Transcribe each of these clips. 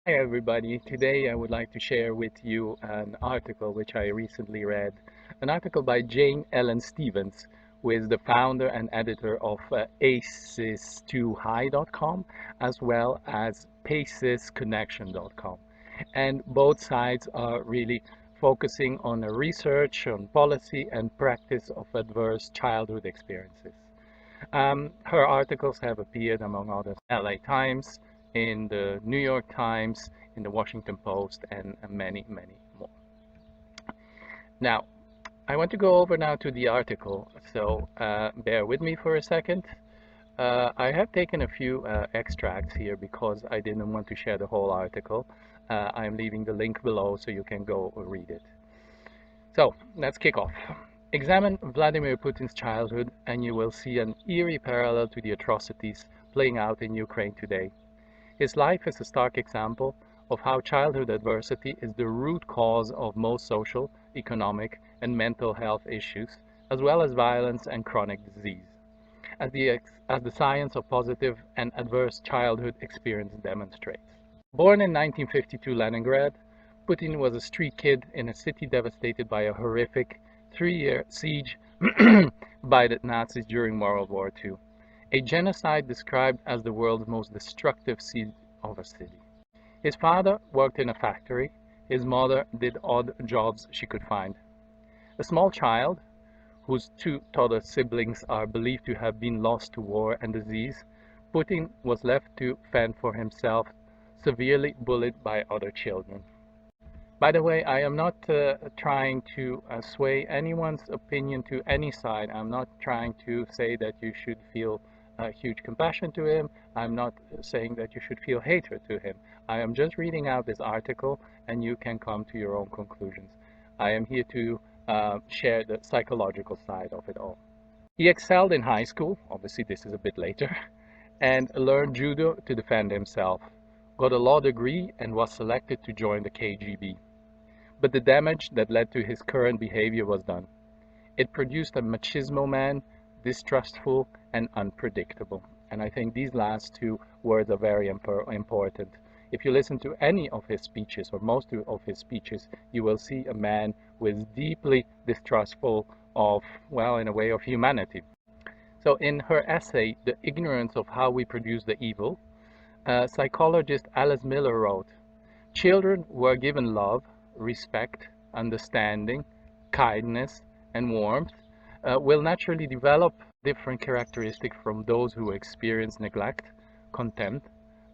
Hi everybody. Today I would like to share with you an article which I recently read, an article by Jane Ellen Stevens, who is the founder and editor of aces2high.com as well as pacesconnection.com. And both sides are really focusing on a research on policy and practice of adverse childhood experiences. Her articles have appeared, among others, LA Times, in the New York Times, in the Washington Post, and many, many more. Now, I want to go over now to the article, so bear with me for a second. I have taken a few extracts here because I didn't want to share the whole article. I'm leaving the link below so you can go read it. So, let's kick off. Examine Vladimir Putin's childhood and you will see an eerie parallel to the atrocities playing out in Ukraine today. His life is a stark example of how childhood adversity is the root cause of most social, economic, and mental health issues, as well as violence and chronic disease, as the science of positive and adverse childhood experience demonstrates. Born in 1952 Leningrad, Putin was a street kid in a city devastated by a horrific three-year siege by the Nazis during World War II, a genocide described as the world's most destructive siege of a city. His father worked in a factory. His mother did odd jobs she could find. A small child, whose two toddler siblings are believed to have been lost to war and disease, Putin was left to fend for himself, severely bullied by other children. By the way, I am not trying to sway anyone's opinion to any side. I'm not trying to say that you should feel huge compassion to him. I'm not saying that you should feel hatred to him. I am just reading out this article and you can come to your own conclusions. I am here to share the psychological side of it all. He excelled in high school, obviously this is a bit later, and learned judo to defend himself, got a law degree and was selected to join the KGB. But the damage that led to his current behavior was done. It produced a machismo man, distrustful and unpredictable. And I think these last two words are very important. If you listen to any of his speeches, or most of his speeches, you will see a man who is deeply distrustful of, well, in a way, of humanity. So in her essay, The Ignorance of How We Produce the Evil, psychologist Alice Miller wrote, "Children were given love, respect, understanding, kindness, and warmth will naturally develop different characteristics from those who experience neglect, contempt,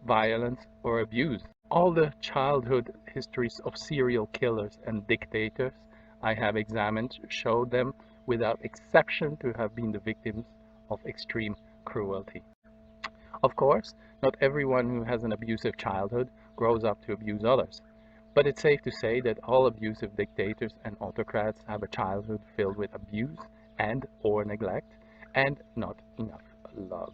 violence, or abuse. All the childhood histories of serial killers and dictators I have examined show them without exception to have been the victims of extreme cruelty." Of course, not everyone who has an abusive childhood grows up to abuse others. But it's safe to say that all abusive dictators and autocrats have a childhood filled with abuse and or neglect and not enough love.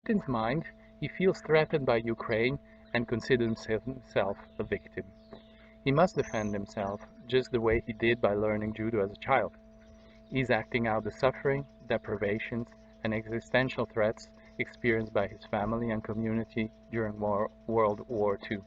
In his mind, he feels threatened by Ukraine and considers himself a victim. He must defend himself just the way he did by learning judo as a child. He's acting out the suffering, deprivations, and existential threats experienced by his family and community during World War II.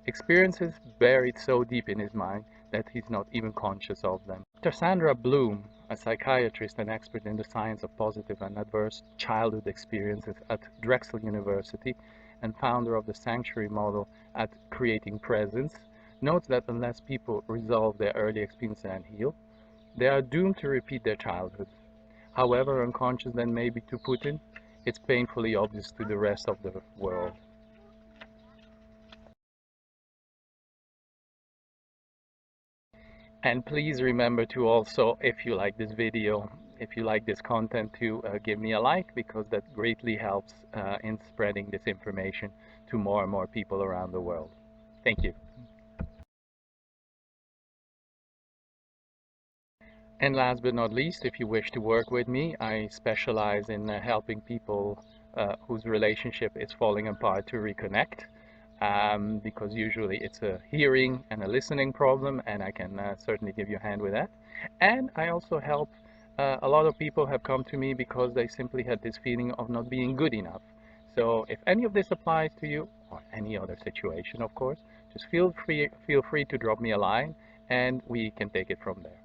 Experiences buried so deep in his mind that he's not even conscious of them. Dr. Sandra Bloom, a psychiatrist and expert in the science of positive and adverse childhood experiences at Drexel University and founder of the Sanctuary model at Creating Presence, notes that unless people resolve their early experiences and heal, they are doomed to repeat their childhood. However unconscious that may be to Putin, it's painfully obvious to the rest of the world. And please remember to also, if you like this video, if you like this content, to give me a like, because that greatly helps in spreading this information to more and more people around the world. Thank you. And last but not least, if you wish to work with me, I specialize in helping people whose relationship is falling apart to reconnect, because usually it's a hearing and a listening problem, and I can certainly give you a hand with that. And I also help a lot of people have come to me because they simply had this feeling of not being good enough. So if any of this applies to you, or any other situation, of course, just feel free to drop me a line and we can take it from there.